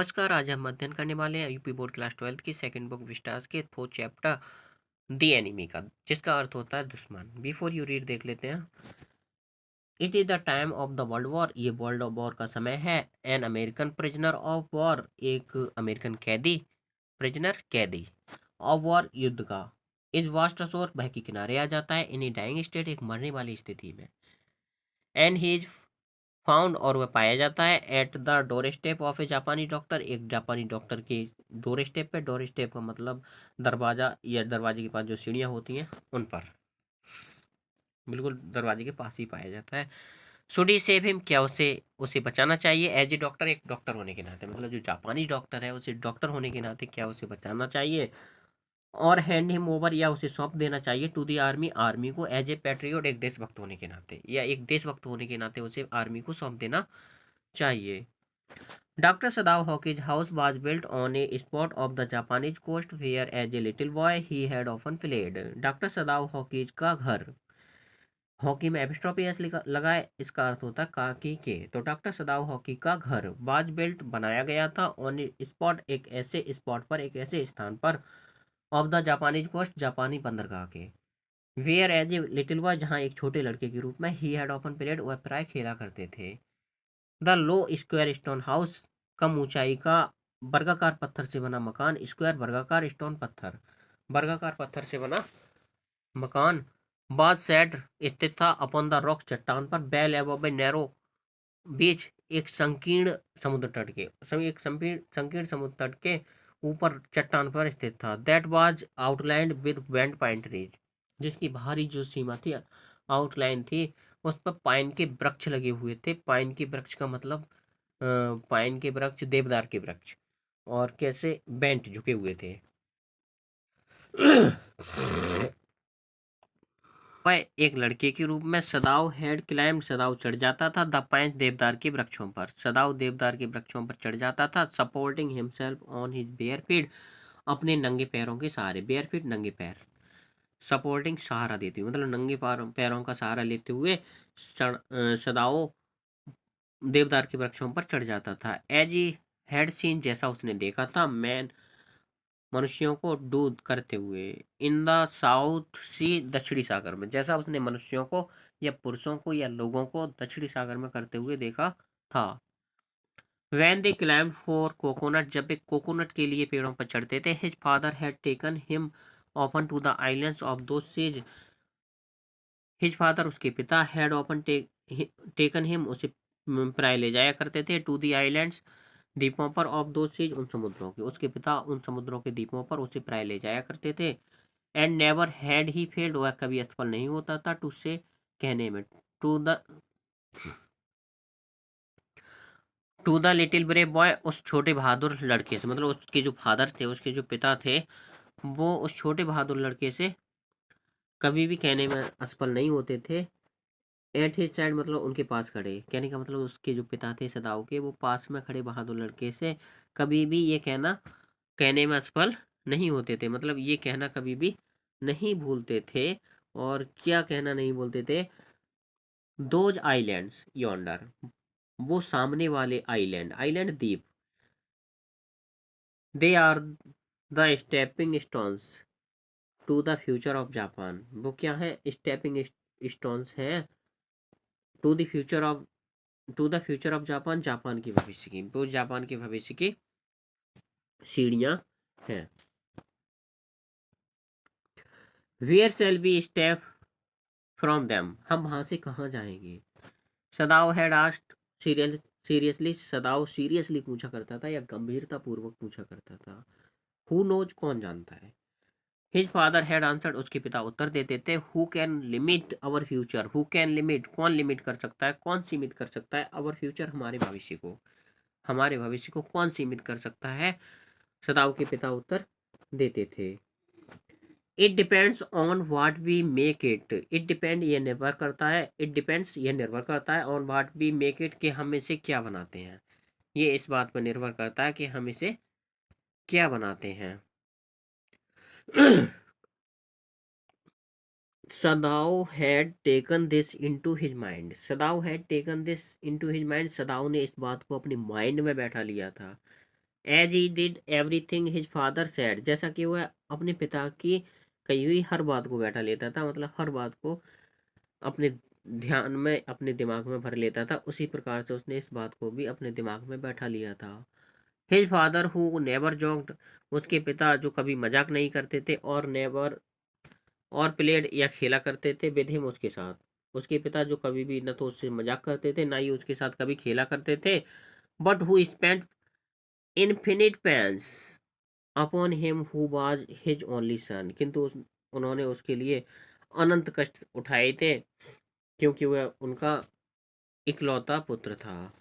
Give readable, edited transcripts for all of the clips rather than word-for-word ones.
नमस्कार, आज हम अध्ययन करने वाले हैं यूपी बोर्ड क्लास 12th की सेकंड बुक विस्टास के फोर्थ चैप्टर द एनिमी का, जिसका अर्थ होता है दुश्मन। बिफोर यू रीड देख लेते हैं। It is the time of the world war, ये वर्ल्ड वॉर का समय है। An American prisoner of war, एक अमेरिकन कैदी, प्रिजनर कैदी ऑफ वॉर युद्ध का, इज वास्ट अशोर, वह के किनारे आ जाता है। इन ए डाइंग स्टेट, एक मरने वाली स्थिति में। एंड ही इज फाउंड, और वह पाया जाता है at the door step of a जापानी डॉक्टर, एक जापानी डॉक्टर के डोर स्टेप पे। डोर स्टेप का मतलब दरवाजा या दरवाजे के पास जो सीढ़ियाँ होती हैं उन पर, बिल्कुल दरवाजे के पास ही पाया जाता है। शुड ही सेव हिम, क्या उसे उसे बचाना चाहिए। एज ए डॉक्टर, एक डॉक्टर होने के नाते, मतलब जो जापानी डॉक्टर है उसे डॉक्टर होने के नाते क्या उसे बचाना चाहिए। और हैंड हिम ओवर, या उसे सौंप देना चाहिए टू दी आर्मी, आर्मी को। एज ए पैट्रियोट, एक देशभक्त होने के नाते, या एक देशभक्त होने के नाते उसे आर्मी को सौंप देना चाहिए। Dr. Sadao Hoki's house was built on a spot of the Japanese coast where as a little boy he had often played. Doctor Sadao hockeys का घर, हॉकी में एपिस्ट्रोफी एस लगा है, इसका अर्थ होता है काकी के। तो डॉक्टर सदाओ हॉकी का घर वाज बिल्ट, बनाया गया था, ऑन ए स्पॉट, एक ऐसे स्पॉट पर, एक ऐसे स्थान पर, ऑफ द जापानीज कोस्ट, जापानी बंदरगाह के। Where as a little boy, जहाँ एक छोटे लड़के के रूप में, ही हैड ऑफन प्लेड, वह प्राय खेला करते थे। The low square stone house, कम ऊंचाई का वर्गाकार पत्थर से बना मकान। स्क्वायर वर्गाकार, स्टोन पत्थर, वर्गाकार पत्थर से बना मकान। बाज सेट, स्थित था, अपॉन द रॉक, चट्टान पर। बेल एबव नैरो बीच, एक संकीर्ण समुद्र तट के, एक संकीर्ण समुद्र तट के ऊपर चट्टान पर स्थित था। That was outlined with band pine trees, जिसकी बाहरी जो सीमा थी, आउटलाइन थी, उस पर पाइन के वृक्ष लगे हुए थे। पाइन के वृक्ष का मतलब पाइन के वृक्ष, देवदार के वृक्ष, और कैसे बेंट, झुके हुए थे। वह एक लड़के के रूप में सदाव हैड क्लाइम्ड, सदाव चढ़ जाता था, द पाइन, देवदार के वृक्षों पर, सदाव देवदार के वृक्षों पर चढ़ जाता था। Supporting himself on his bare feet, अपने नंगे पैरों के सहारे, बेयर फीट नंगे पैर, सपोर्टिंग सहारा देती हुई, मतलब नंगे पैरों का सहारा लेते हुए सदाओ देवदार के वृक्षों पर चढ़ जाता था। एज ई हैड सीन, जैसा उसने देखा था, मैन, मनुष्यों को डू करते हुए, इन द साउथ सी, दक्षिणी सागर में, जैसा उसने मनुष्यों को या पुरुषों को या लोगों को दक्षिणी सागर में करते हुए देखा था। When they climbed for coconut, जब वे कोकोनट के लिए पेड़ों पर चढ़ते थे। His father had taken him often to the islands of two seas, his father, उसके पिता, हैड ऑफन टेकन हिम, उसे प्राय ले जाया करते थे, टू दी आइलैंड्स, द्वीपों पर, ऑफ दो सीज, उन समुद्रों के, उसके पिता उन समुद्रों के द्वीपों पर उसे प्राय ले जाया करते थे। And never had he failed, वह कभी असफल नहीं होता था, टू से, कहने में, to the to the little brave boy, उस छोटे बहादुर लड़के से, मतलब उसके जो फादर थे, उसके जो पिता थे, वो उस छोटे बहादुर लड़के से कभी भी कहने में असफल नहीं होते थे। एट हिज साइड, मतलब उनके पास खड़े, कहने का मतलब उसके जो पिता थे सदाओ के, वो पास में खड़े बहादुर लड़के से कभी भी ये कहने में असफल नहीं होते थे, मतलब ये कहना कभी भी नहीं भूलते थे। और क्या कहना नहीं बोलते थे, दोज आइलैंड्स यॉन्डर, वो सामने वाले आइलैंड, आइलैंड द्वीप, they are the stepping stones to the future of Japan, वो क्या है, स्टेपिंग स्टोन्स हैं to the future of, to the future of Japan, Japan की भविष्य की, वो जापान के भविष्य की सीढ़ियां हैं। Where shall we step from them, हम वहां से कहाँ जाएंगे। Sadao had asked seriously, Sadao seriously पूछा करता था, या गंभीरता पूर्वक पूछा करता था। हु नोज, कौन जानता है। हिज फादर हैड आंसर्ड, उसके पिता उत्तर देते थे। Who can limit our future, who can limit, कौन लिमिट कर सकता है, कौन सीमित कर सकता है, आवर फ्यूचर, हमारे भविष्य को, हमारे भविष्य को कौन सीमित कर सकता है, सदाओ के पिता उत्तर देते थे। It depends on what we make it, it depend, ये निर्भर करता है, इट डिपेंड्स, ये निर्भर करता है, on what we make it, कि हम इसे क्या बनाते हैं, ये इस बात पर निर्भर करता है कि हम इसे क्या बनाते हैं। Sadao had taken this into his mind, Sadao had taken this into his mind, Sadao ने इस बात को अपने माइंड में बैठा लिया था। As he did everything his father said, जैसा कि वह अपने पिता की कही हुई हर बात को बैठा लेता था, मतलब हर बात को अपने ध्यान में, अपने दिमाग में भर लेता था, उसी प्रकार से उसने इस बात को भी अपने दिमाग में बैठा लिया था। His father who never joked, उसके पिता जो कभी मजाक नहीं करते थे, और नेवर और प्लेड या खेला करते थे विद हिम, उसके साथ। उसके पिता जो कभी भी न तो उससे मजाक करते थे, ना ही उसके साथ कभी खेला करते थे, but who spent infinite pains upon him who was his only son, किंतु उन्होंने उसके लिए अनंत कष्ट उठाए थे, क्योंकि वह उनका इकलौता पुत्र था।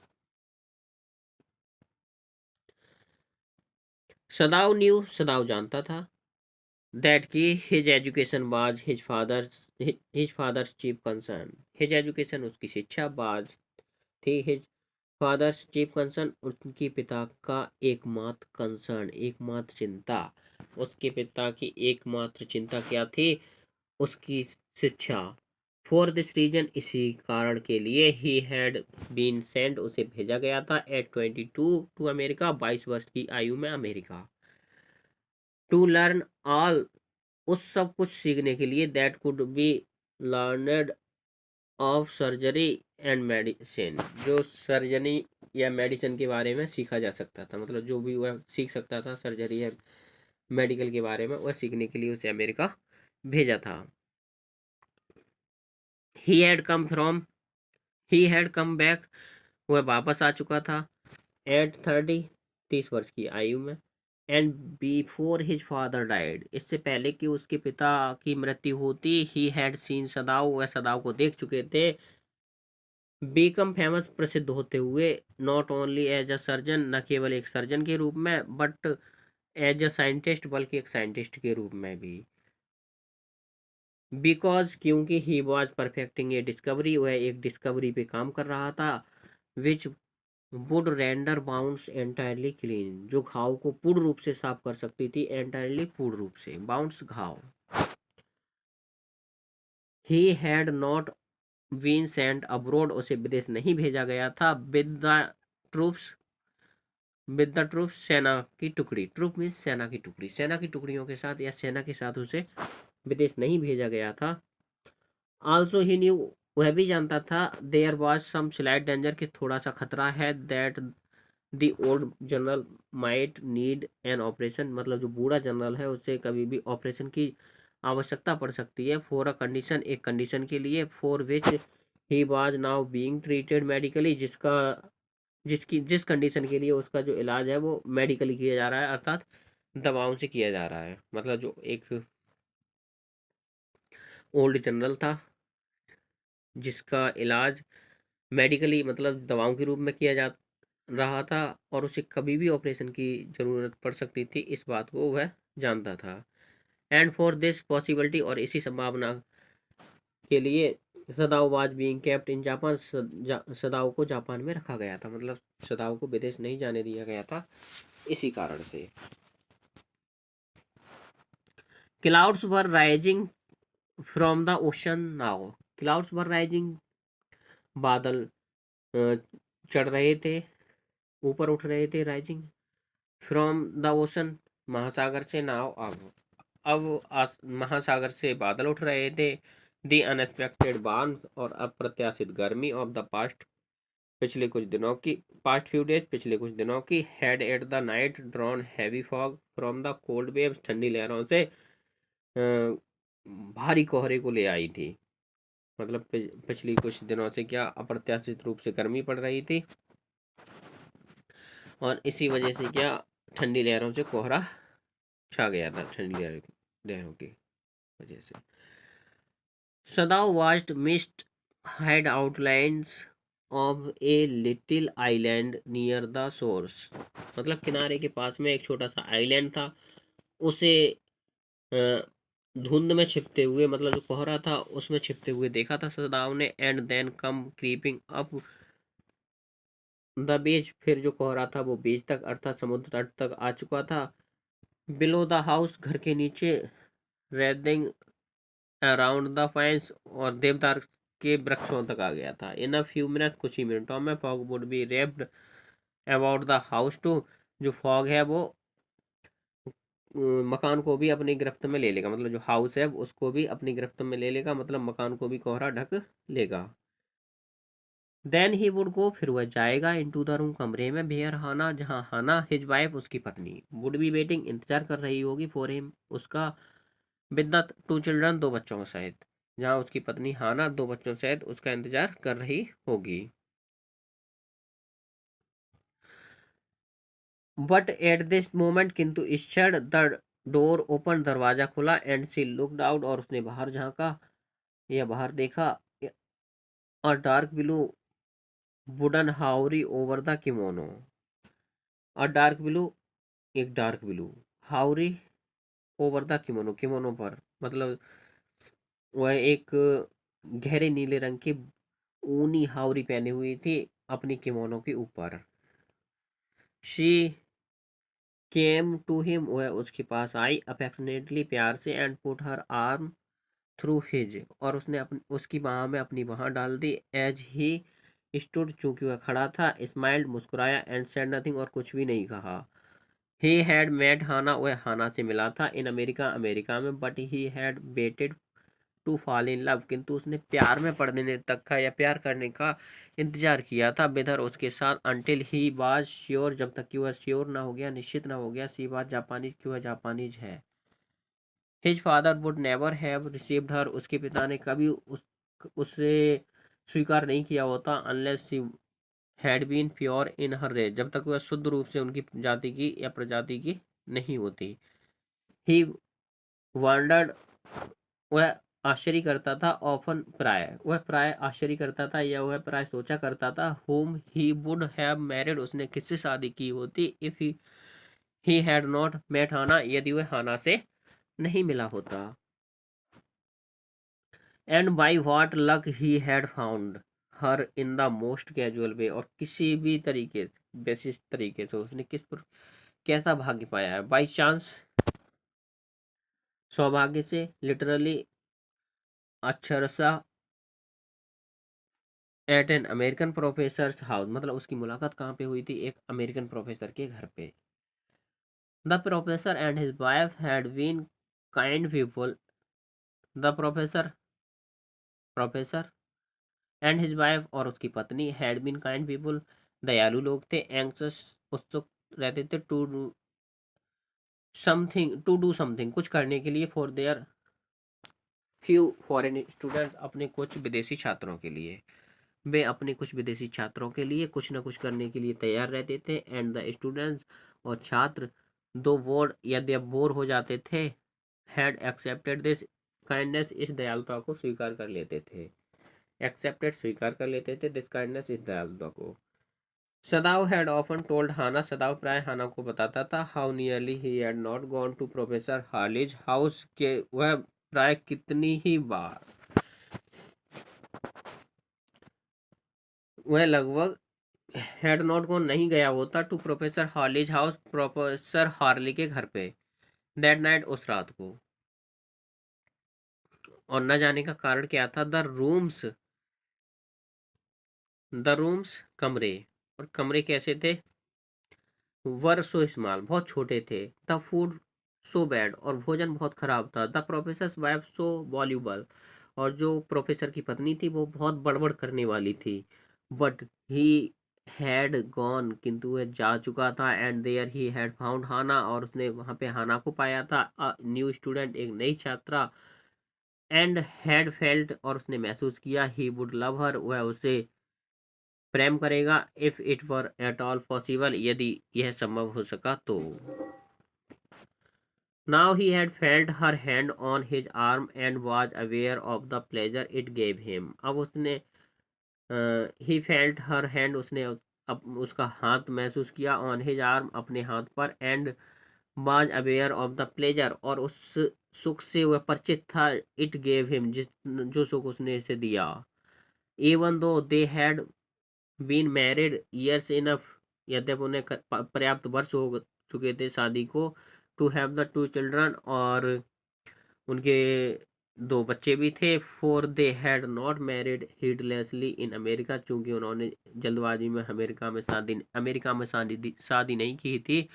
सदाव न्यू, सदाव जानता था, दैट की his education was his father's chief concern, his education उसकी शिक्षा बाज थी, हिज फादर्स चीफ कंसर्न उनकी पिता का एकमात्र कंसर्न, एकमात्र चिंता। उसके पिता की एकमात्र चिंता क्या थी? उसकी शिक्षा। फॉर दिस रीजन, इसी कारण के लिए, ही हैड बीन सेंट, उसे भेजा गया था एट 22 टू अमेरिका, 22 वर्ष की आयु में अमेरिका। टू लर्न ऑल, उस सब कुछ सीखने के लिए, that could be learned of surgery and medicine, जो सर्जरी या मेडिसिन के बारे में सीखा जा सकता था, मतलब जो भी वह सीख सकता था सर्जरी या मेडिकल के बारे में, वह सीखने के लिए उसे अमेरिका भेजा था। He had come from he had come back, वह वापस आ चुका था एट 30, 30 वर्ष की आयु में, and before his father died, इससे पहले कि उसके पिता की मृत्यु होती, ही हैड सीन सदाव, वह सदाव को देख चुके थे, बीकम फेमस, प्रसिद्ध होते हुए, not only as a surgeon, न केवल एक सर्जन के रूप में, बट एज अ साइंटिस्ट, बल्कि एक साइंटिस्ट के रूप में भी। बिकॉज, क्योंकि he was perfecting A discovery, वह एक डिस्कवरी पे काम कर रहा था, which would render bounds entirely clean, जो घाव को पूर्ण रूप से साफ कर सकती थी, एंटायरली पूर्ण रूप से, बाउंड्स घाव। He had not been sent abroad, उसे विदेश नहीं भेजा गया था, ट्रूप्स विद द ट्रूप्स, सेना की टुकड़ी, ट्रूप मीन्स सेना की टुकड़ी, सेना की टुकड़ियों के साथ या सेना के साथ उसे विदेश नहीं भेजा गया था। आल्सो ही न्यू, वह भी जानता था, there was some slight danger, कि थोड़ा सा खतरा है, that the old general might need an operation, मतलब जो बूढ़ा जनरल है उसे कभी भी ऑपरेशन की आवश्यकता पड़ सकती है, फॉर अ कंडीशन, एक कंडीशन के लिए, for which he was now being treated medically, जिस कंडीशन के लिए उसका जो इलाज है वो मेडिकली किया जा रहा है, अर्थात दवाओं से किया जा रहा है, मतलब जो एक ओल्ड जनरल था जिसका इलाज मेडिकली, मतलब दवाओं के रूप में किया जा रहा था, और उसे कभी भी ऑपरेशन की जरूरत पड़ सकती थी, इस बात को वह जानता था। एंड फॉर दिस पॉसिबिलिटी, और इसी संभावना के लिए, सदाव was being kept in Japan, सदाव को जापान में रखा गया था, मतलब सदाव को विदेश नहीं जाने दिया गया था इसी कारण से। Clouds were rising from the ocean now, clouds were rising, बादल चढ़ रहे थे, ऊपर उठ रहे थे, राइजिंग फ्रॉम द ओशन, महासागर से, नाव, अब महासागर से बादल उठ रहे थे, द अनएक्सपेक्टेड बार्न, और अप्रत्याशित गर्मी, ऑफ द पास्ट, पिछले कुछ दिनों की, पास्ट फ्यू डेज, पिछले कुछ दिनों की, had at the night drawn heavy fog from the cold waves, ठंडी लहरों से भारी कोहरे को ले आई थी, मतलब पिछली कुछ दिनों से क्या अप्रत्याशित रूप से गर्मी पड़ रही थी, और इसी वजह से क्या ठंडी लहरों से कोहरा छा गया था, ठंडी लहरों की वजह से। सदाव vast mist had outlines of a little island near the shores, मतलब किनारे के पास में एक छोटा सा आइलैंड था, उसे धुंध में छिपते हुए, मतलब जो कोहरा था उसमें छिपते हुए देखा था सदाव ने, and then come creeping up the beach, फिर जो कोहरा था वो बीच तक, अर्थात समुद्र तट तक आ चुका था, बिलो द हाउस, घर के नीचे, रेदिंग अराउंड द फाइन्स, और देवदार के वृक्षों तक आ गया था, इन अ फ्यू मिनट्स, कुछ ही मिनटों में, fog would be wrapped about the house too, जो फॉग है वो मकान को भी अपनी गिरफ्त में ले लेगा, मतलब जो हाउस है उसको भी अपनी गिरफ्त में ले लेगा, मतलब मकान को भी कोहरा ढक लेगा। देन ही वुड गो, फिर वह जाएगा इनटू द रूम, कमरे में, वेयर हाना, जहाँ हाना हिज वाइफ, उसकी पत्नी, वुड बी वेटिंग, इंतजार कर रही होगी, फॉर हिम, उसका, विद द टू चिल्ड्रन, दो बच्चों सहित, जहाँ उसकी पत्नी हाना दो बच्चों सहित उसका इंतजार कर रही होगी। बट एट दिस मोमेंट, किंतु इस क्षण, द डोर ओपन, दरवाजा खुला, एंड सी लुक्ड आउट, और उसने बाहर झांका या बाहर देखा, और dark blue wooden haori over the kimono, और डार्क ब्लू, एक dark blue, haori over the kimono, kimono पर, मतलब वह एक गहरे नीले रंग की ऊनी हावरी पहनी हुई थी अपनी किमोनो के ऊपर। शी केम टू हिम, वह उसके पास आई, अफेक्शनेटली, प्यार से, and put her arm through his, और उसने उसकी बाह में अपनी बाह डाल दी, एज ही स्टूड, चूंकि वह खड़ा था, स्माइल्ड, मुस्कुराया, एंड सेड नथिंग, और कुछ भी नहीं कहा। ही हैड मेट हाना, वह हाना से मिला था, इन अमेरिका, अमेरिका में, but he had waited to fall in love, किंतु उसने प्यार में पड़ने तक का या प्यार करने का इंतजार किया था विदर, उसके साथ, अंटिल ही वाज श्योर, जब तक कि वह श्योर ना हो गया, निश्चित ना हो गया, सी वाज जापानीज, कि वह जापानीज है। His father would never have received her, उसके पिता ने कभी उसे स्वीकार नहीं किया होता, unless she had been pure in her race, जब तक वह शुद्ध रूप से उनकी जाति की या प्रजाति की नहीं होती। ही वंडर्ड, वह आश्चर्य करता था, ऑफन, प्राय, वह प्राय आश्चर्य करता था या वह प्राय सोचा करता था, whom he would have married, उसने किससे शादी की होती, if he had not met हाना, यदि वह हाना से नहीं मिला होता, and by what luck he had found her in the most casual way, और किसी भी तरीके से, विशिष्ट तरीके से उसने कैसा भाग्य पाया है, बाई चांस, सौभाग्य से, लिटरली, अक्षरशः, at an American professor house, मतलब उसकी मुलाकात कहाँ पे हुई थी, एक अमेरिकन प्रोफेसर के घर पे। The professor and his wife had been kind people, the professor and his wife, और उसकी पत्नी, हैड बीन काइंड पीपल, दयालु लोग थे, एंक्सस, उत्सुक रहते थे, टू डू समथिंग, कुछ करने के लिए, for their few foreign students, अपने कुछ विदेशी छात्रों के लिए, वे अपने कुछ विदेशी छात्रों के लिए कुछ न कुछ करने के लिए तैयार रहते थे, एंड द स्टूडेंट्स, और छात्र, दो बोर्ड, यदि अब बोर हो जाते थे, हैड एक्सेप्टेड दिस काइंडनेस, इस दयालुता को स्वीकार कर लेते थे, एक्सेप्टेड, स्वीकार कर लेते थे, दिस काइंडनेस, इस दयालुता को। Sadao had often told Hana, Sadao प्राय हाना को बताता था, how nearly he had not gone to professor Harley's house, के वह प्राय कितनी ही बार, वह लगभग, हैड नॉट गॉन, नहीं गया होता, to professor Harley's house, professor Harley के घर पे, दैट नाइट, उस रात को, और न जाने का कारण क्या था, द रूम्स, कमरे, और कमरे कैसे थे, वर सो स्मॉल, बहुत छोटे थे, द फूड सो बैड, और भोजन बहुत खराब था, the professor wife so voluble, और जो प्रोफेसर की पत्नी थी वो बहुत बड़बड़ करने वाली थी, बट ही हैड गॉन, किंतु वह जा चुका था, and there he had found Hana, और उसने वहां पे हाना को पाया था, अ न्यू स्टूडेंट, एक नई छात्रा, एंड हैड फेल्ट, और उसने महसूस किया, ही वुड लव हर, वह उसे प्रेम करेगा, if it were at all possible, यदि यह संभव हो सका तो। Now he had felt her hand on his arm, and was aware of the pleasure it gave him, अब उसने, ही फेल्ट हर हैंड, उसने अब उसका हाथ महसूस किया, ऑन हिज आर्म, अपने हाथ पर, and was aware of the pleasure, और उस सुख से वह परिचित था, इट गेव हिम, जिस जो सुख उसने इसे दिया, even though they had been married years enough, यद्यप उन्हें पर्याप्त वर्ष हो चुके थे शादी को, to have the two children, और उनके 2 बच्चे भी थे। For they had not married heedlessly in America, चूंकि उन्होंने जल्दबाजी में अमेरिका में शादी नहीं की थी।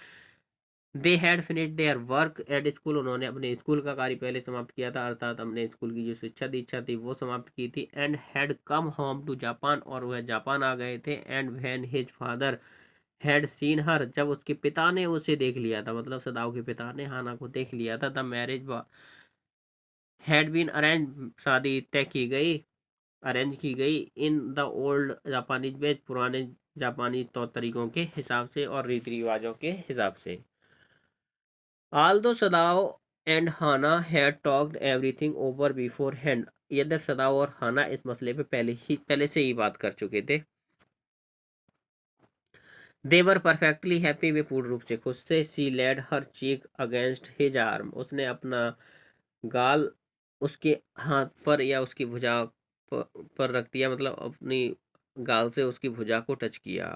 They had finished their work at school, उन्होंने अपने स्कूल का कार्य पहले समाप्त किया था, अर्थात अपने स्कूल की जो शिक्षा दीक्षा थी वो समाप्त की थी। And had come home to Japan, और वह जापान आ गए थे। And when his father had seen her, जब उसके पिता ने उसे देख लिया था, मतलब सदाओ के पिता ने हाना को देख लिया था। The marriage had been arrange, शादी तय की गई, अरेंज की गई। In the old Japanese way, पुराने जापानी तौर तरीकों के हिसाब से और रीति रिवाजों के हिसाब से। Although Sadao and Hana had talked everything over beforehand, यद्यप सदाओ और हाना इस मसले पे पहले से ही बात कर चुके थे। They were perfectly happy, वे पूर्ण रूप से खुश थे। She laid her cheek against his arm, उसने अपना गाल उसके हाथ पर या उसकी भुजा पर रख दिया, मतलब अपनी गाल से उसकी भुजा को टच किया।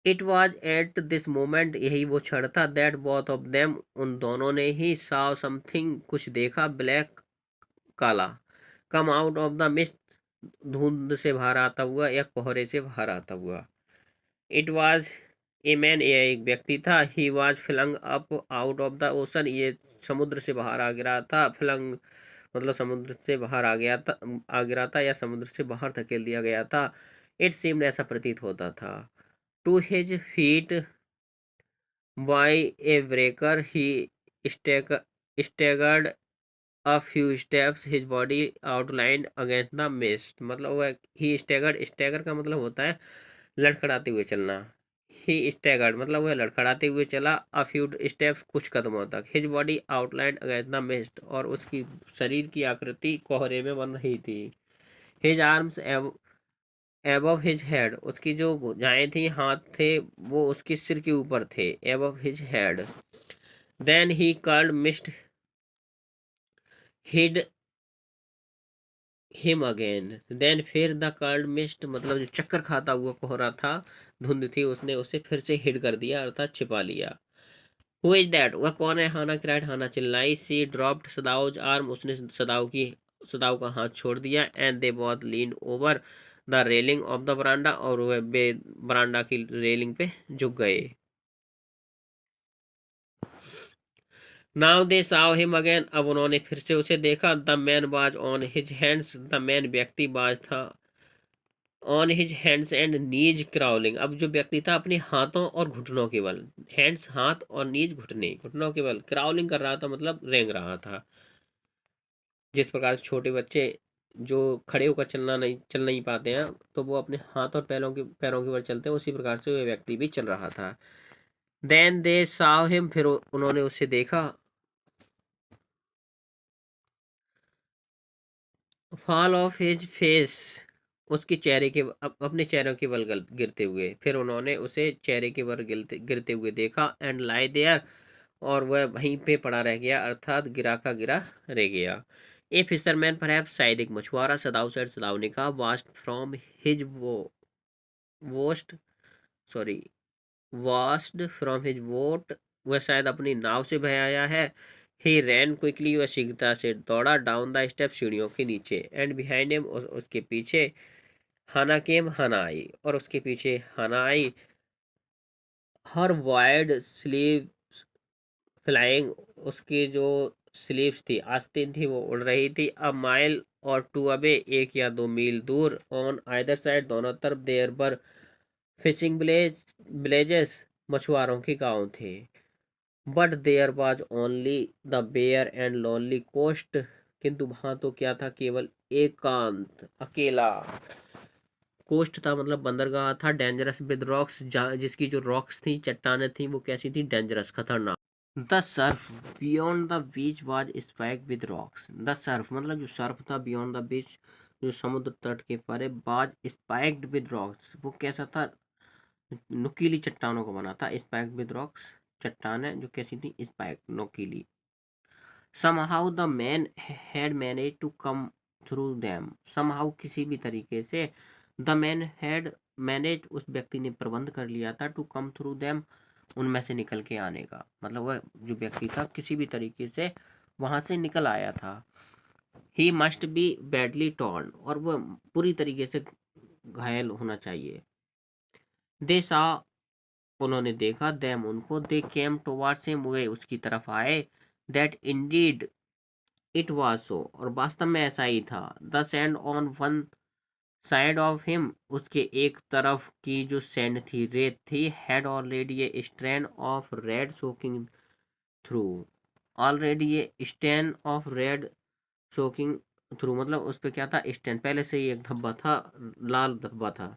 It was at this moment, यही वो क्षण था, दैट बोथ ऑफ देम, उन दोनों ने ही, saw समथिंग, कुछ देखा, ब्लैक, काला, come out of the mist, धुंध से बाहर आता हुआ या कोहरे से बाहर आता हुआ। इट वॉज ए मैन, यह एक व्यक्ति था। He was flung up out of the ocean, ये समुद्र से बाहर आ गिरा था। फ्लंग मतलब समुद्र से बाहर आ गिरा था या समुद्र से बाहर धकेल दिया गया था। इट सीम्ड, ऐसा प्रतीत होता था। To his feet by a breaker, he staggered a few steps, his body outlined against the mist, मतलब वह ही स्टैगर्ड, स्टैगर का मतलब होता है लड़खड़ाते हुए चलना। ही स्टैगर्ड मतलब वह लड़खड़ाते हुए चला। अ फ्यू स्टेप्स, कुछ कदमों तक। His body outlined against the mist, और उसकी शरीर की आकृति कोहरे में बन रही थी। His arms above his head, उसकी जो भुजाएं थी, हाथ थे, वो उसके सिर के ऊपर थे, above his head. Then he cold mist hid him again, then फिर द कॉल्ड मिस्ट मतलब जो चक्कर खाता हुआ कोहरा था, धुंध थी, उसने उसे फिर से हिड कर दिया, अर्थात छिपा लिया। हु इज दैट, वह कौन है? हाना क्राइड, हाना चिल्लाई। सी ड्रॉप्ड सदाउज आर्म, उसने सदाऊ का हाथ छोड़ दिया। And they both lean over the railing of the veranda, और वह बरांडा की रेलिंग पे झुक गए। Now they saw him again, अब उन्होंने फिर से उसे देखा। The man was on his hands, the man व्यक्ति बाज था on his hands and knees crawling, अब जो व्यक्ति था अपने हाथों और घुटनों के बल, हैंड्स हाथ और नीज घुटने, घुटनों के बल क्राउलिंग कर रहा था, मतलब रेंग रहा था। जिस प्रकार से छोटे बच्चे जो खड़े होकर चल नहीं पाते हैं, तो वो अपने हाथ और पैरों के बल चलते हैं, उसी प्रकार से वह व्यक्ति भी चल रहा था। देन दे साव हिम, फिर उन्होंने उसे देखा। फॉल ऑफ हिज फेस, उसके चेहरे के अपने चेहरे के बल गिरते हुए, फिर उन्होंने उसे चेहरे के बल गिरते हुए देखा। एंड लाई देयर, और वह वहीं पे पड़ा रह गया, अर्थात गिरा का गिरा रह गया। ए फिशरमैन परहैप्स, शायद एक मछुआरा, सदाऊ सेड, सदाऊ ने कहा। Washed from his boat sorry washed from his boat, वह शायद अपनी नाव से बह आया है। ही रैन क्विकली, वह शीघ्रता से दौड़ा। डाउन द स्टेप, सीढ़ियों के नीचे। एंड बिहाइंड हिम, उसके पीछे। हाना केम, हाना आई, और उसके पीछे हाना आई। हर वाइड स्लीव फ्लाइंग, उसकी जो स्लीव्स थी, आस्तीन थी, वो उड़ रही थी। अ माइल और टू अवे, 1 या 2 मील दूर। ऑन आइदर साइड, दोनों तरफ। देयर पर फिशिंग विलेजेस, मछुआरों के गांव थे। But there was only the bare and lonely coast, किंतु वहां तो क्या था, केवल एकांत, अकेला कोस्ट था, मतलब बंदरगाह था। डेंजरस विद रॉक्स, जिसकी जो रॉक्स थी, चट्टाने थी, वो कैसी थी, डेंजरस, खतरनाक। The Surf beyond the beach was spiked with rocks, the Surf मतलब जो सर्फ था, बियॉन्ड द बीच, जो समुद्र तट के परे, वाज स्पाइक्ड विद रॉक्स, वो कैसा था, नुकीली चट्टानों को बना था। स्पाइक्ड विद रॉक्स, चट्टानें जो कैसी थी, स्पाइक, नुकीली। somehow the man had managed to come through them, somehow किसी भी तरीके से, the man had managed, उस व्यक्ति ने प्रबंध कर लिया था, to come through them, उनमें से निकल के आने का, मतलब वह जो व्यक्ति था किसी भी तरीके से वहां से निकल आया था। He must be badly torn, और वह पूरी तरीके से घायल होना चाहिए। दे सा, उन्होंने देखा, देम उनको, दे केम टुवर्ड्स हिम, वे उसकी तरफ आए। That indeed it was so, और वास्तव में ऐसा ही था। The sand on one side of him, उसके एक तरफ की जो सैंड थी, रेत थी, had already a strain of red soaking through. Already ये stain of red soaking through, मतलब उस पे क्या था, स्टेन, पहले से ही एक धब्बा था, लाल धब्बा था।